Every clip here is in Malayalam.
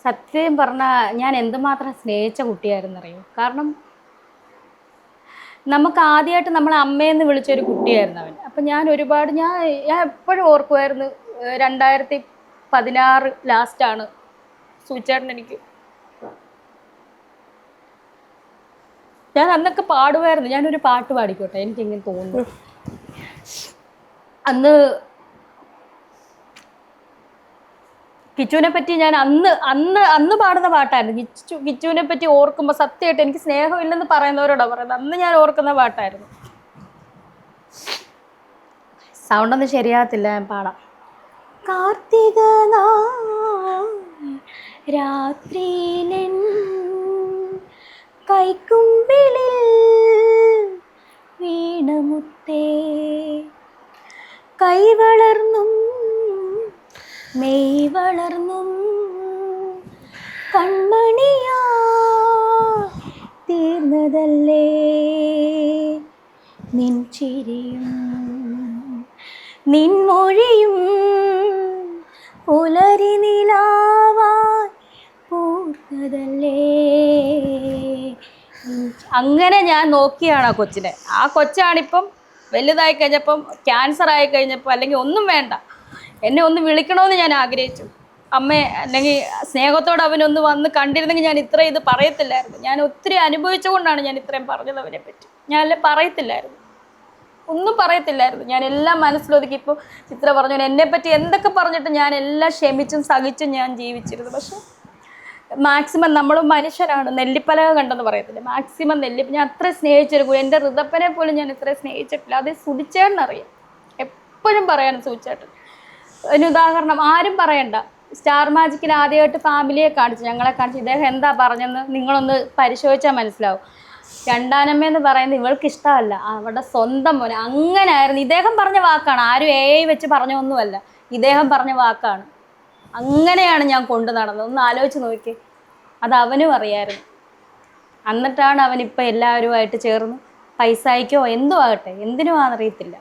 സത്യം പറഞ്ഞാൽ ഞാൻ എന്തുമാത്രം സ്നേഹിച്ച കുട്ടിയായിരുന്നറിയോ. കാരണം നമുക്ക് ആദ്യമായിട്ട് നമ്മളെ അമ്മയെന്ന് വിളിച്ചൊരു കുട്ടിയായിരുന്നു അവൻ. അപ്പം ഞാൻ ഒരുപാട് ഞാൻ എപ്പോഴും ഓർക്കുമായിരുന്നു. 2016 ലാസ്റ്റാണ് സൂചേട്ടൻ എനിക്ക്. ഞാൻ അന്നൊക്കെ പാടുമായിരുന്നു. ഞാനൊരു പാട്ട് പാടിക്കോട്ടെ, എനിക്കിങ്ങനെ തോന്നുന്നു. അന്ന് കിച്ചുവിനെ പറ്റി ഞാൻ അന്ന് അന്ന് അന്ന് പാടുന്ന പാട്ടായിരുന്നു. കിച്ചുവിനെ പറ്റി ഓർക്കുമ്പോൾ സത്യമായിട്ട് എനിക്ക് സ്നേഹമില്ലെന്ന് പറയുന്നവരോടാ പറയുന്നത്. അന്ന് ഞാൻ ഓർക്കുന്ന പാട്ടായിരുന്നു. സൗണ്ടൊന്നും ശരിയാകത്തില്ല, ഞാൻ പാടാം. കാർത്തിക രാത്രിയിലെൻ കൈക്കുമ്പിളിൽ വീണമുത്തേ, കൈ വളർന്നും മെയ് വളർന്നും കൺമണിയാ തീർന്നതല്ലേ നിൻ ചിരിയും നിൻമൊഴിയും പുലരി നിലാവാൻ പൂർണ്ണതല്ലേ. അങ്ങനെ ഞാൻ നോക്കിയാണ് ആ കൊച്ചിനെ. ആ കൊച്ചാണിപ്പം വലുതായി കഴിഞ്ഞപ്പം, ക്യാൻസർ ആയി കഴിഞ്ഞപ്പോൾ, അല്ലെങ്കിൽ ഒന്നും വേണ്ട, എന്നെ ഒന്ന് വിളിക്കണമെന്ന് ഞാൻ ആഗ്രഹിച്ചു. അമ്മേ, അല്ലെങ്കിൽ സ്നേഹത്തോടെ അവനൊന്ന് വന്ന് കണ്ടിരുന്നെങ്കിൽ ഞാൻ ഇത്രയും ഇത് പറയത്തില്ലായിരുന്നു. ഞാൻ ഒത്തിരി അനുഭവിച്ചുകൊണ്ടാണ് ഞാൻ ഇത്രയും പറഞ്ഞത് അവനെ പറ്റി. ഞാനല്ലേ പറയത്തില്ലായിരുന്നു, ഒന്നും പറയത്തില്ലായിരുന്നു. ഞാൻ എല്ലാം മനസ്സിലൊതുക്കി. ഇപ്പോൾ ചിത്ര പറഞ്ഞു എന്നെപ്പറ്റി എന്തൊക്കെ പറഞ്ഞിട്ട് ഞാൻ എല്ലാം ക്ഷമിച്ചും സഹിച്ചും ഞാൻ ജീവിച്ചിരുന്നു. പക്ഷെ മാക്സിമം നമ്മൾ മനുഷ്യരാണ്, നെല്ലിപ്പലക കണ്ടെന്ന് പറയത്തില്ല, മാക്സിമം ഞാൻ അത്രയും സ്നേഹിച്ചൊരു എൻ്റെ ഋതപ്പനെ പോലും ഞാൻ ഇത്രയും സ്നേഹിച്ചിട്ടില്ല. അത് സുധിച്ചേട്ടനറിയാം, എപ്പോഴും പറയാനും സൂചിച്ചേട്ടൻ. അതിന് ഉദാഹരണം ആരും പറയണ്ട. സ്റ്റാർ മാജിക്കിൽ ആദ്യമായിട്ട് ഫാമിലിയെ കാണിച്ചു, ഞങ്ങളെ കാണിച്ചു. ഇദ്ദേഹം എന്താ പറഞ്ഞെന്ന് നിങ്ങളൊന്ന് പരിശോധിച്ചാൽ മനസ്സിലാവും. രണ്ടാനമ്മയെന്ന് പറയുന്നത് ഇവൾക്ക് ഇഷ്ടമല്ല, അവളുടെ സ്വന്തം മോനെ. അങ്ങനെ ആയിരുന്നു. ഇദ്ദേഹം പറഞ്ഞ വാക്കാണ്, ആരും വെച്ച് പറഞ്ഞൊന്നുമല്ല, ഇദ്ദേഹം പറഞ്ഞ വാക്കാണ്. അങ്ങനെയാണ് ഞാൻ കൊണ്ടു നടന്നത്. ഒന്ന് ആലോചിച്ച് നോക്കി. അത് അവനും അറിയായിരുന്നു. എന്നിട്ടാണ് അവനിപ്പോൾ എല്ലാവരുമായിട്ട് ചേർന്ന് പൈസ അയക്കോ എന്തോ ആകട്ടെ, എന്തിനുമാണെന്നറിയത്തില്ല,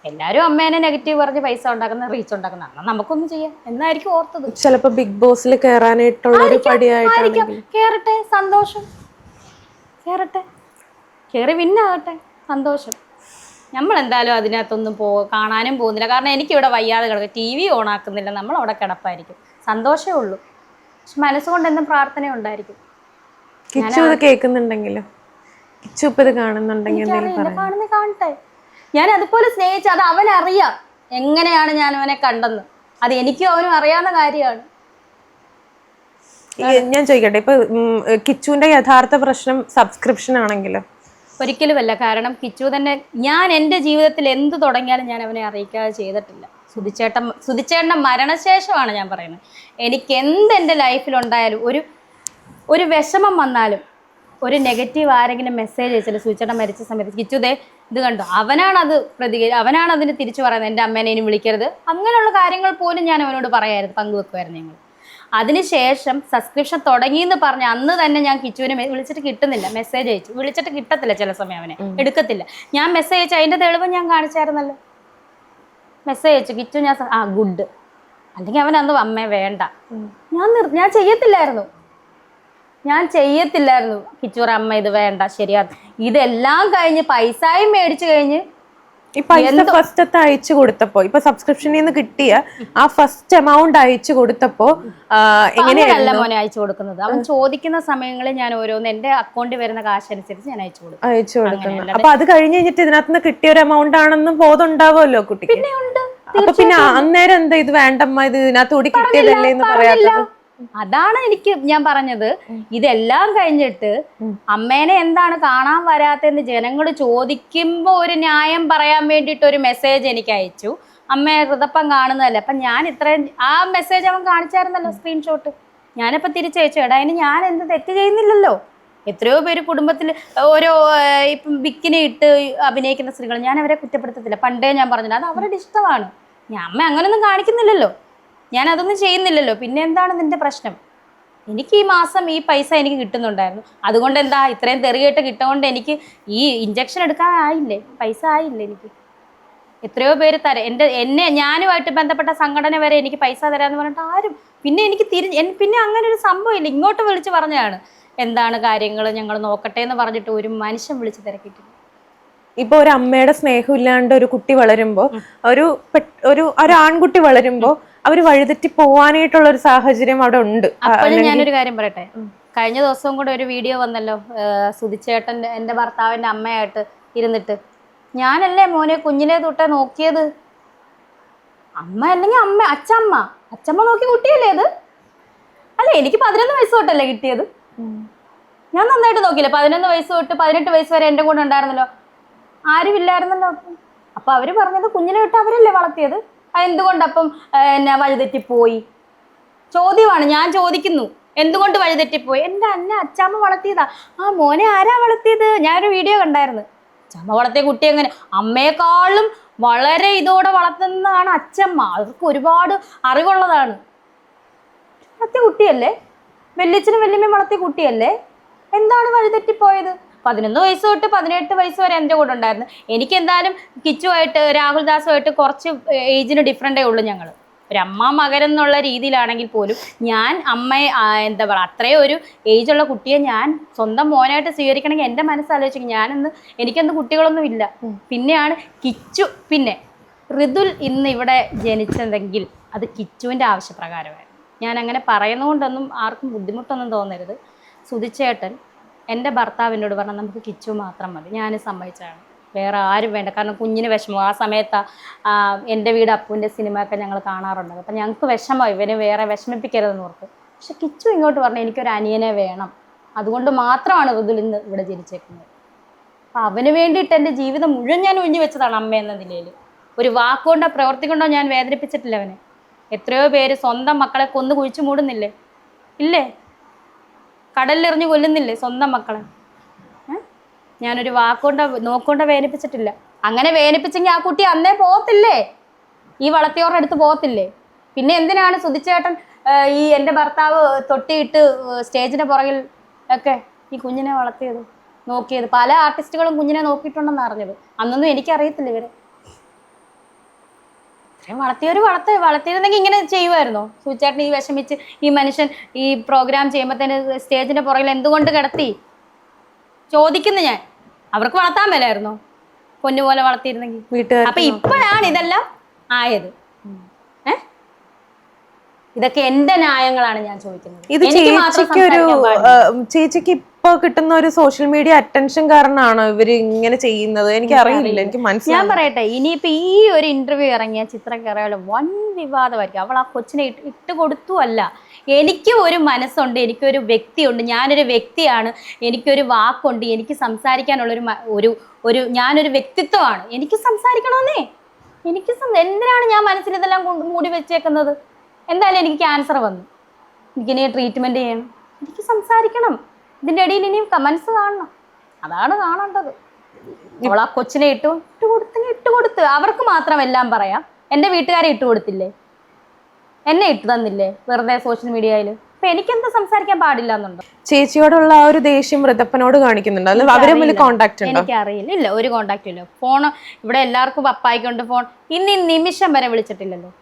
എല്ലാവരും അമ്മേനെ നെഗറ്റീവ് പറഞ്ഞ് പൈസ ഉണ്ടാക്കുന്ന, റീച്ച് ഉണ്ടാക്കുന്ന, നമുക്കൊന്നും ചെയ്യാം എന്നായിരിക്കും ഓർത്തത്. ചിലപ്പോൾ ബിഗ് ബോസിൽ കയറാനായിട്ടുള്ള ഒരു പടിയായിട്ടായിരിക്കും. കേറട്ടെ, സന്തോഷം, കേറട്ടെ, കയറി വിന്നാകട്ടെ, സന്തോഷം. നമ്മളെന്തായാലും അതിനകത്തൊന്നും കാണാനും പോകുന്നില്ല. കാരണം എനിക്കിവിടെ വയ്യാതെ കിടക്കും, TV ഓണാക്കുന്നില്ല, നമ്മളവിടെ കിടപ്പായിരിക്കും. സന്തോഷമേ ഉള്ളൂ. പക്ഷെ മനസ്സുകൊണ്ട് എന്നും പ്രാർത്ഥന ഉണ്ടായിരിക്കും. കിച്ചു ഇത് കേൾക്കുന്നുണ്ടെങ്കിലോ, കിച്ചു ഇപ്പം ഇത് കാണുന്നുണ്ടെങ്കിൽ കാണട്ടെ. ഞാൻ അതുപോലെ സ്നേഹിച്ച, അത് അവനറിയാം എങ്ങനെയാണ് ഞാൻ അവനെ കണ്ടെന്ന്. അത് എനിക്കും അവനും അറിയാവുന്ന കാര്യമാണ്. ഞാൻ ചോദിക്കട്ടെ, ഇപ്പൊ കിച്ചുവിന്റെ യഥാർത്ഥ പ്രശ്നം സബ്സ്ക്രിപ്ഷൻ ആണെങ്കിലോ? ഒരിക്കലുമല്ല. കാരണം കിച്ചു തന്നെ, ഞാൻ എൻ്റെ ജീവിതത്തിൽ എന്ത് തുടങ്ങിയാലും ഞാൻ അവനെ അറിയിക്കാതെ ചെയ്തിട്ടില്ല. സുധിച്ചേട്ടൻ്റെ മരണശേഷമാണ് ഞാൻ പറയുന്നത്. എനിക്ക് എൻ്റെ ലൈഫിലുണ്ടായാലും ഒരു വിഷമം വന്നാലും, ഒരു നെഗറ്റീവ് ആരെങ്കിലും മെസ്സേജ് അയച്ചാലും, സുധിച്ചേട്ടൻ മരിച്ച സമയത്ത് കിച്ചുദേ ഇത് കണ്ടോ, അവനാണ് അതിന് തിരിച്ചു പറയുന്നത്, എൻ്റെ അമ്മേനെ ഇനി വിളിക്കരുത്, അങ്ങനെയുള്ള കാര്യങ്ങൾ പോലും ഞാൻ അവനോട് പറയായിരുന്നു, പങ്കുവെക്കുമായിരുന്നു ഞങ്ങൾ. അതിനുശേഷം സബ്സ്ക്രിപ്ഷൻ തുടങ്ങിയെന്ന് പറഞ്ഞ അന്ന് തന്നെ ഞാൻ കിച്ചുവിനെ വിളിച്ചിട്ട് കിട്ടുന്നില്ല, മെസ്സേജ് അയച്ചു, വിളിച്ചിട്ട് കിട്ടത്തില്ല, ചില സമയം അവനെ എടുക്കത്തില്ല. ഞാൻ മെസ്സേജ് അയച്ചു, അതിൻ്റെ തെളിവ് ഞാൻ കാണിച്ചായിരുന്നല്ലോ. മെസ്സേജ് അയച്ചു, കിച്ചു ഞാൻ ഗുഡ്, അല്ലെങ്കിൽ അവൻ അന്ന് അമ്മേ വേണ്ട, ഞാൻ ചെയ്യത്തില്ലായിരുന്നു. കിച്ചൂർ അമ്മ ഇത് വേണ്ട, ശരിയാ. ഇതെല്ലാം കഴിഞ്ഞ് പൈസയും മേടിച്ചു കഴിഞ്ഞ് ഈ പൈസ ഫസ്റ്റ് അയച്ചു കൊടുത്തപ്പോ, ഇപ്പൊ സബ്സ്ക്രിപ്ഷനിൽ നിന്ന് കിട്ടിയ ആ ഫസ്റ്റ് എമൗണ്ട് അയച്ചു കൊടുത്തപ്പോ എങ്ങനെയല്ല മോനെ അയച്ചു കൊടുക്കുന്നത്. അവൻ ചോദിക്കുന്ന സമയങ്ങളിൽ ഞാൻ ഓരോന്ന് എന്റെ അക്കൗണ്ടിൽ വരുന്ന കാശ് അനുസരിച്ച് ഞാൻ അയച്ചു കൊടുക്കുന്നു. അപ്പൊ അത് കഴിഞ്ഞ് കഴിഞ്ഞിട്ട് ഇതിനകത്ത് നിന്ന് കിട്ടിയ ഒരു എമൗണ്ട് ആണെന്ന് ബോധം ഉണ്ടാവുമല്ലോ കുട്ടിക്ക്. പിന്നെ ഉണ്ട്. അപ്പൊ പിന്നെ അന്നേരം എന്താ ഇത് വേണ്ടമ്മ, ഇത് ഇതിനകത്ത് കൂടി കിട്ടിയതല്ലേ എന്ന് പറയാത്തത്? അതാണ് ഞാൻ പറഞ്ഞത്. ഇതെല്ലാം കഴിഞ്ഞിട്ട് അമ്മേനെ എന്താണ് കാണാൻ വരാത്തെന്ന് ജനങ്ങൾ ചോദിക്കുമ്പോ ഒരു ന്യായം പറയാൻ വേണ്ടിയിട്ട് ഒരു മെസ്സേജ് എനിക്ക് അയച്ചു. അമ്മയെ ഋതപ്പം കാണുന്നതല്ലേ. അപ്പൊ ഞാൻ ഇത്രയും ആ മെസ്സേജ് അവൻ കാണിച്ചായിരുന്നല്ലോ, സ്ക്രീൻഷോട്ട്. ഞാനിപ്പോ തിരിച്ചയച്ചു. എടാ, അതിന് ഞാൻ എന്ത് തെറ്റ് ചെയ്യുന്നില്ലല്ലോ. എത്രയോ പേര് കുടുംബത്തിൽ ഓരോ ഇപ്പം ബിക്കിനി ഇട്ട് അഭിനയിക്കുന്ന സ്ത്രീകൾ, ഞാൻ അവരെ കുറ്റപ്പെടുത്തത്തില്ല. പണ്ടേ ഞാൻ പറഞ്ഞില്ല, അത് അവരുടെ ഇഷ്ടമാണ്. അമ്മ അങ്ങനൊന്നും കാണിക്കുന്നില്ലല്ലോ, ഞാൻ അതൊന്നും ചെയ്യുന്നില്ലല്ലോ. പിന്നെ എന്താണ് നിന്റെ പ്രശ്നം? എനിക്ക് ഈ മാസം ഈ പൈസ എനിക്ക് കിട്ടുന്നുണ്ടായിരുന്നു, അതുകൊണ്ട് എന്താ ഇത്രയും തെറിയിട്ട് കിട്ടുകൊണ്ട് എനിക്ക് ഈ ഇഞ്ചക്ഷൻ എടുക്കാൻ ആയില്ലേ, പൈസ ആയില്ലേ എനിക്ക്? എത്രയോ പേര് ഞാനുമായിട്ട് ബന്ധപ്പെട്ട സംഘടന വരെ എനിക്ക് പൈസ തരാമെന്ന് പറഞ്ഞിട്ട് ആരും പിന്നെ എനിക്ക് പിന്നെ അങ്ങനെ ഒരു സംഭവം ഇല്ല. ഇങ്ങോട്ട് വിളിച്ച് പറഞ്ഞതാണ് എന്താണ് കാര്യങ്ങൾ ഞങ്ങൾ നോക്കട്ടെ എന്ന് പറഞ്ഞിട്ട് ഒരു മനുഷ്യൻ വിളിച്ച് തിരക്കിയിട്ടില്ല. ഇപ്പൊ ഒരു അമ്മയുടെ സ്നേഹം ഇല്ലാണ്ട് ഒരു കുട്ടി വളരുമ്പോ ഒരു ആൺകുട്ടി വളരുമ്പോ അവര് വഴിതെറ്റി പോവാനായിട്ടുള്ള ഒരു സാഹചര്യം അവിടെ ഉണ്ട്. അപ്പോഴും ഞാനൊരു കാര്യം പറയട്ടെ, കഴിഞ്ഞ ദിവസവും കൂടെ ഒരു വീഡിയോ വന്നല്ലോ, സുധിച്ചേട്ടൻ എൻ്റെ ഭർത്താവിൻ്റെ അമ്മയായിട്ട് ഇരുന്നിട്ട്, ഞാനല്ലേ മോനെ കുഞ്ഞിനെ തൊട്ടേ നോക്കിയത്, അമ്മ അല്ലെങ്കിൽ അച്ചമ്മ നോക്കി കുട്ടിയല്ലേ അത്? അല്ലേ, എനിക്ക് 11 വയസ്സ് തൊട്ടല്ലേ കിട്ടിയത്. ഞാൻ നന്നായിട്ട് നോക്കിയില്ല. 11 വയസ്സ് തൊട്ട് 18 വയസ്സ് വരെ എൻ്റെ കൂടെ ഉണ്ടായിരുന്നല്ലോ, ആരുമില്ലായിരുന്നല്ലോ. അപ്പൊ അവര് പറഞ്ഞത് കുഞ്ഞിനെ വിട്ട് അവരല്ലേ വളർത്തിയത്, എന്തുകൊണ്ടപ്പം എന്നെ വഴിതെറ്റിപ്പോയി ചോദ്യമാണ്. ഞാൻ ചോദിക്കുന്നു, എന്തുകൊണ്ട് വഴിതെറ്റിപ്പോയി? എൻ്റെ അച്ഛമ്മ വളർത്തിയതാ. ആ മോനെ ആരാ വളർത്തിയത്? ഞാനൊരു വീഡിയോ കണ്ടായിരുന്നു. അച്ഛമ്മ വളർത്തിയ കുട്ടി എങ്ങനെ അമ്മയെക്കാളും വളരെ ഇതോടെ വളർത്തുന്നതാണ് അച്ഛമ്മ. അവർക്ക് ഒരുപാട് അറിവുള്ളതാണ്. വളർത്തിയ കുട്ടിയല്ലേ, വല്യച്ഛനും വല്യമ്മയും വളർത്തിയ കുട്ടിയല്ലേ, എന്താണ് വഴിതെറ്റിപ്പോയത്? 11 വയസ്സ് തൊട്ട് 18 വയസ്സ് വരെ എൻ്റെ കൂടെ ഉണ്ടായിരുന്നു. എനിക്ക് എന്തായാലും കിച്ചുമായിട്ട് രാഹുൽ ദാസുമായിട്ട് കുറച്ച് ഏജിന് ഡിഫറൻറ്റേ ഉള്ളൂ. ഞങ്ങൾ ഒരു അമ്മ മകരെന്നുള്ള രീതിയിലാണെങ്കിൽ പോലും ഞാൻ അമ്മയെ എന്താ പറയുക, അത്രയും ഒരു ഏജുള്ള കുട്ടിയെ ഞാൻ സ്വന്തം മോനായിട്ട് സ്വീകരിക്കണമെങ്കിൽ എൻ്റെ മനസ്സാലോചിക്കും. എനിക്കെന്ത് കുട്ടികളൊന്നും ഇല്ല. പിന്നെയാണ് കിച്ചു. പിന്നെ ഋതുൽ ഇന്ന് ഇവിടെ ജനിച്ചതെങ്കിൽ അത് കിച്ചുവിൻ്റെ ആവശ്യപ്രകാരമായിരുന്നു. ഞാൻ അങ്ങനെ പറയുന്നതുകൊണ്ടൊന്നും ആർക്കും ബുദ്ധിമുട്ടൊന്നും തോന്നരുത്. സുധിച്ചേട്ടൻ എൻ്റെ ഭർത്താവിനോട് പറഞ്ഞാൽ നമുക്ക് കിച്ചു മാത്രം മതി, ഞാൻ സമ്മതിച്ചാണ്, വേറെ ആരും വേണ്ട. കാരണം കുഞ്ഞിന് വിഷമം. ആ സമയത്ത് എൻ്റെ വീട് അപ്പുവിൻ്റെ സിനിമയൊക്കെ ഞങ്ങൾ കാണാറുണ്ട്. അപ്പം ഞങ്ങൾക്ക് വിഷമം, ഇവന് വേറെ വിഷമിപ്പിക്കരുതെന്ന് ഓർത്ത്. പക്ഷെ കിച്ചു ഇങ്ങോട്ട് പറഞ്ഞു എനിക്കൊരു അനിയനെ വേണം, അതുകൊണ്ട് മാത്രമാണ് ഋതുൽ ഇന്ന് ഇവിടെ ജനിച്ചേക്കുന്നത്. അപ്പം അവന് വേണ്ടിയിട്ട് എൻ്റെ ജീവിതം മുഴുവൻ ഞാൻ ഒഴിഞ്ഞു വെച്ചതാണ് അമ്മ എന്ന നിലയിൽ. ഒരു വാക്കുകൊണ്ടോ പ്രവൃത്തി കൊണ്ടോ ഞാൻ വേദനിപ്പിച്ചിട്ടില്ല അവനെ. എത്രയോ പേര് സ്വന്തം മക്കളെ കൊന്നു കുഴിച്ചു മൂടുന്നില്ലേ, ഇല്ലേ? കടലിലെറിഞ്ഞ് കൊല്ലുന്നില്ലേ സ്വന്തം മക്കളെ? ഞാനൊരു വാക്കുകൊണ്ടോ നോക്കുകൊണ്ടോ വേദനിപ്പിച്ചിട്ടില്ല. അങ്ങനെ വേദനിപ്പിച്ചെങ്കിൽ ആ കുട്ടി അന്നേ പോകത്തില്ലേ, ഈ വളർത്തിയോരുടെ അടുത്ത് പോകത്തില്ലേ? പിന്നെ എന്തിനാണ് സുധിച്ചേട്ടൻ ഈ എൻ്റെ ഭർത്താവ് തൊട്ടിയിട്ട് സ്റ്റേജിൻ്റെ പുറകിൽ ഒക്കെ ഈ കുഞ്ഞിനെ വളർത്തിയത്, നോക്കിയത്? പല ആർട്ടിസ്റ്റുകളും കുഞ്ഞിനെ നോക്കിയിട്ടുണ്ടെന്ന് അറിഞ്ഞത്. അന്നൊന്നും എനിക്കറിയത്തില്ല ഇവരെ. വളർത്തിയിരുന്നെങ്കിൽ ഇങ്ങനെ ചെയ്യുമായിരുന്നോ? സുധിച്ചേട്ടൻ ഈ വിഷമിച്ച് ഈ മനുഷ്യൻ ഈ പ്രോഗ്രാം ചെയ്യുമ്പോഴത്തേന് സ്റ്റേജിൻ്റെ പുറകിൽ എന്തുകൊണ്ട് കിടത്തി ചോദിക്കുന്നു ഞാൻ. അവർക്ക് വളർത്താൻ മേലായിരുന്നോ പൊന്നുപോലെ വളർത്തിയിരുന്നെങ്കിൽ? അപ്പൊ ഇപ്പോഴാണ് ഇതെല്ലാം ആയത്. ഇതൊക്കെ എന്റെ ന്യായങ്ങളാണ് ഞാൻ ചോദിക്കുന്നത്. ഇത് ചേച്ചിക്ക് ഇപ്പൊ കിട്ടുന്ന ഒരു സോഷ്യൽ മീഡിയ അറ്റൻഷൻ കാരണമാണോ ഇവര് ഇങ്ങനെ ചെയ്യുന്നത്? എനിക്ക് അറിയില്ല, എനിക്ക് മനസ്സിലായി. ഞാൻ പറയട്ടെ, ഇനിയിപ്പോ ഈ ഒരു ഇന്റർവ്യൂ ഇറങ്ങിയ ചിത്രകേരളം വൻ വിവാദമായിരിക്കും. അവൾ ആ കൊച്ചിനെ ഇട്ട് കൊടുത്തു അല്ല. എനിക്ക് ഒരു മനസ്സുണ്ട്, എനിക്കൊരു വ്യക്തിയുണ്ട്, ഞാനൊരു വ്യക്തിയാണ്, എനിക്കൊരു വാക്കുണ്ട്, എനിക്ക് സംസാരിക്കാനുള്ളൊരു ഞാനൊരു വ്യക്തിത്വമാണ്. എനിക്ക് സംസാരിക്കണമെന്നേ. എന്തിനാണ് ഞാൻ മനസ്സിൽ ഇതെല്ലാം മൂടി വെച്ചേക്കുന്നത്? എന്തായാലും എനിക്ക് ക്യാൻസർ വന്നു, എനിക്കിനി ട്രീറ്റ്മെൻറ്റ് ചെയ്യണം, എനിക്ക് സംസാരിക്കണം. ഇതിൻ്റെ ഇടയിൽ ഇനിയും കമൻസ് കാണണം, അതാണ് കാണേണ്ടത്. അവൾ ആ കൊച്ചിനെ ഇട്ട് കൊടുത്ത് അവർക്ക് മാത്രം എല്ലാം പറയാം. എൻ്റെ വീട്ടുകാരെ ഇട്ട് കൊടുത്തില്ലേ, എന്നെ ഇട്ട് തന്നില്ലേ വെറുതെ സോഷ്യൽ മീഡിയയിൽ? അപ്പൊ എനിക്കെന്താ സംസാരിക്കാൻ പാടില്ല എന്നുണ്ടോ? ചേച്ചിയോടുള്ള ആ ഒരു ദേഷ്യം ഋതപ്പനോട് കാണിക്കുന്നുണ്ടോ? അവരെ കോണ്ടാക്ട് ഉണ്ടോ? എനിക്കറിയില്ല. ഇല്ല, ഒരു കോണ്ടാക്റ്റും ഇല്ല. ഫോൺ ഇവിടെ എല്ലാവർക്കും പപ്പായിക്കൊണ്ട് ഫോൺ. ഇന്ന് ഈ നിമിഷം വരെ വിളിച്ചിട്ടില്ലല്ലോ.